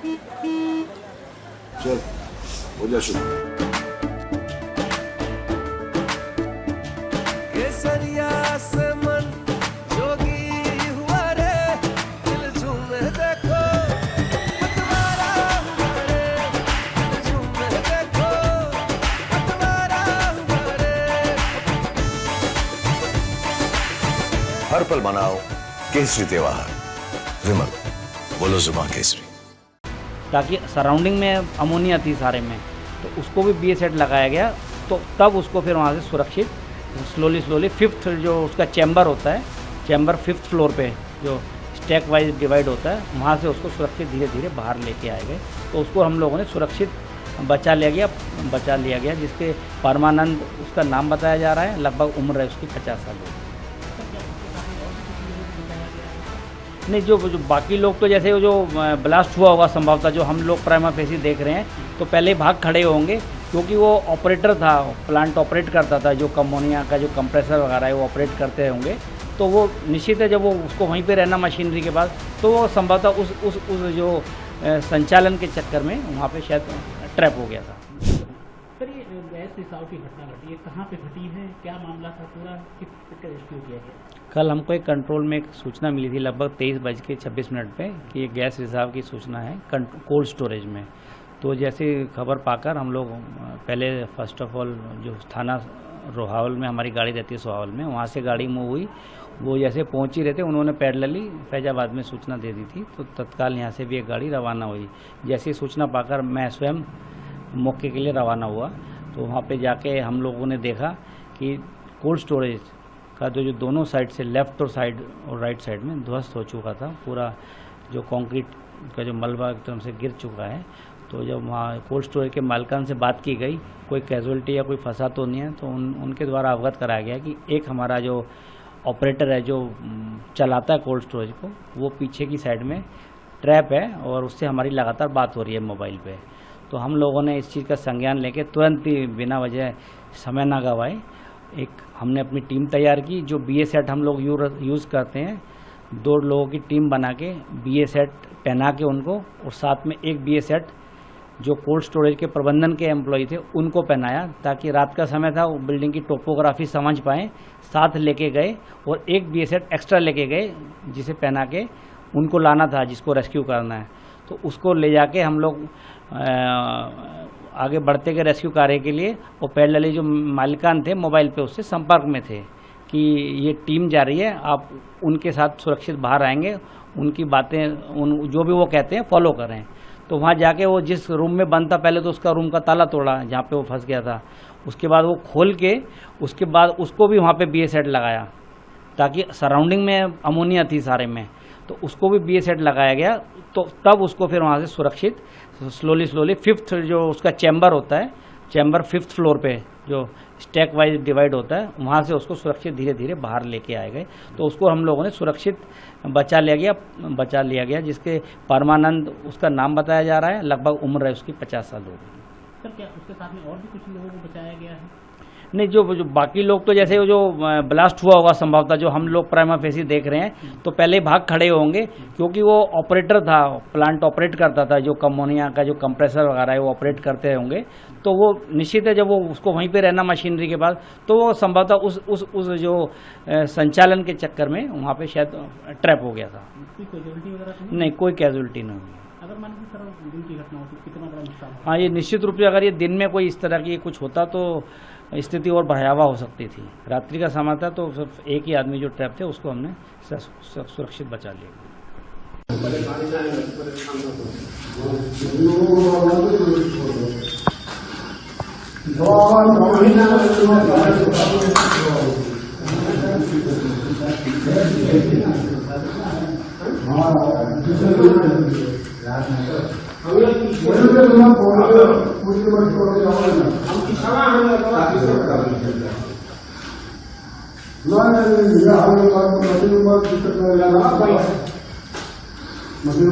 चल हो जा शुरू। केसरिया से मन जोगी हुआ रे, दिल झूमे देखो पतवारा हुआ रे, दिल झूमे देखो पतवारा हुआ रे। हर पल मनाओ केसरी त्योहार। विमल बोलो जुबान केसरी। ताकि सराउंडिंग में अमोनिया थी सारे में, तो उसको भी BA-सेट लगाया गया। तो तब उसको फिर वहाँ से सुरक्षित स्लोली फिफ्थ जो उसका चैम्बर होता है, चैम्बर 5th फ्लोर पे जो स्टैक वाइज डिवाइड होता है, वहाँ से उसको सुरक्षित धीरे धीरे बाहर लेके आए गए। तो उसको हम लोगों ने सुरक्षित बचा लिया गया, जिसके परमानंद उसका नाम बताया जा रहा है। लगभग उम्र है उसकी 50 साल होगी। नहीं, जो बाकी लोग तो जैसे वो जो ब्लास्ट हुआ होगा संभवतः, जो हम लोग प्राइमा फेसी देख रहे हैं, तो पहले भाग खड़े होंगे, क्योंकि वो ऑपरेटर था, प्लांट ऑपरेट करता था, जो अमोनिया का जो कंप्रेसर वगैरह है वो ऑपरेट करते होंगे। तो वो निश्चित है, जब वो उसको वहीं पे रहना मशीनरी के पास, तो वो संभवतः उस जो संचालन के चक्कर में वहाँ पे शायद ट्रैप हो गया था। सर, ये गैस रिसाव की घटना घटी है, कहाँ पे घटी है, क्या मामला था पूरा, किसका रेस्क्यू किया गया? कल हमको एक कंट्रोल में एक सूचना मिली थी लगभग 23:26 पे कि ये गैस रिजर्व की सूचना है कोल्ड स्टोरेज में। तो जैसे खबर पाकर हम लोग पहले फर्स्ट ऑफ ऑल जो थाना रोहावल में हमारी गाड़ी रहती है, सोहावल में, वहाँ से गाड़ी मूव हुई। वो जैसे पहुँच ही रहे थे, उन्होंने पैरेलली फैजाबाद में सूचना दे दी थी, तो तत्काल यहाँ से भी एक गाड़ी रवाना हुई। जैसे सूचना पाकर मैं स्वयं मौके के लिए रवाना हुआ। तो वहाँ पे जाके हम लोगों ने देखा कि कोल्ड स्टोरेज का जो दोनों साइड से लेफ्ट और राइट साइड में ध्वस्त हो चुका था। पूरा जो कंक्रीट का जो मलबा एकदम से गिर चुका है। तो जब वहाँ कोल्ड स्टोरेज के मालिकान से बात की गई, कोई कैजुअलिटी या कोई फंसा तो नहीं है, तो उनके द्वारा अवगत कराया गया कि एक हमारा जो ऑपरेटर है जो चलाता है कोल्ड स्टोरेज को, वो पीछे की साइड में ट्रैप है और उससे हमारी लगातार बात हो रही है मोबाइल पे। तो हम लोगों ने इस चीज़ का संज्ञान लेके तुरंत ही बिना वजह समय ना गवाए हमने अपनी टीम तैयार की। जो BA-सेट हम लोग यूज़ करते हैं, 2 लोगों की टीम बना के BA-सेट पहना के उनको, और साथ में एक BA-सेट जो कोल्ड स्टोरेज के प्रबंधन के एम्प्लॉय थे उनको पहनाया, ताकि रात का समय था, वो बिल्डिंग की टोपोग्राफी समझ पाएँ। साथ लेके गए और एक BA-सेट एक्स्ट्रा लेके गए, जिसे पहना के उनको लाना था, जिसको रेस्क्यू करना है। तो उसको ले जाके हम लोग आगे बढ़ते गए रेस्क्यू कार्य के लिए। और पैरेलली जो मालिकान थे मोबाइल पे उससे संपर्क में थे कि ये टीम जा रही है, आप उनके साथ सुरक्षित बाहर आएंगे, उनकी बातें जो भी वो कहते हैं फॉलो करें। तो वहाँ जाके वो जिस रूम में बंद था, पहले तो उसका रूम का ताला तोड़ा जहाँ पे वो फंस गया था। उसके बाद वो खोल के उसके बाद उसको भी वहाँ पे BA-सेट लगाया, ताकि सराउंडिंग में अमोनिया थी सारे में, तो उसको भी BA-सेट लगाया गया। तो तब उसको फिर वहाँ से सुरक्षित स्लोली फिफ्थ जो उसका चैम्बर होता है, चैम्बर 5th फ्लोर पे जो स्टैक वाइज डिवाइड होता है, वहाँ से उसको सुरक्षित धीरे धीरे बाहर लेके आए गए। तो उसको हम लोगों ने सुरक्षित बचा लिया गया, जिसके परमानंद उसका नाम बताया जा रहा है। लगभग उम्र है उसकी 50 साल होगी। सर, क्या उसके साथ में और भी कुछ लोगों को बचाया गया है? नहीं, जो बाकी लोग तो जैसे वो जो ब्लास्ट हुआ होगा संभवतः, जो हम लोग प्राइमा फेसी देख रहे हैं, तो पहले भाग खड़े होंगे, क्योंकि वो ऑपरेटर था, प्लांट ऑपरेट करता था, जो अमोनिया का जो कंप्रेसर वगैरह है वो ऑपरेट करते होंगे। तो वो निश्चित है, जब वो उसको वहीं पे रहना मशीनरी के पास, तो वो संभवतः उस जो संचालन के चक्कर में वहाँ पे शायद ट्रैप हो गया था। कोई कैजुअलिटी वगैरह तो नहीं, कोई कैजुअलिटी नहीं हुई। अगर मान लीजिए सर दिन की घटना होती, कितना बड़ा नुकसान? हाँ, ये निश्चित रूप से अगर ये दिन में कोई इस तरह की कुछ होता तो स्थिति और भयावह हो सकती थी। रात्रि का समय था, तो सिर्फ एक ही आदमी जो ट्रैप थे उसको हमने सुरक्षित बचा लिया। मशीन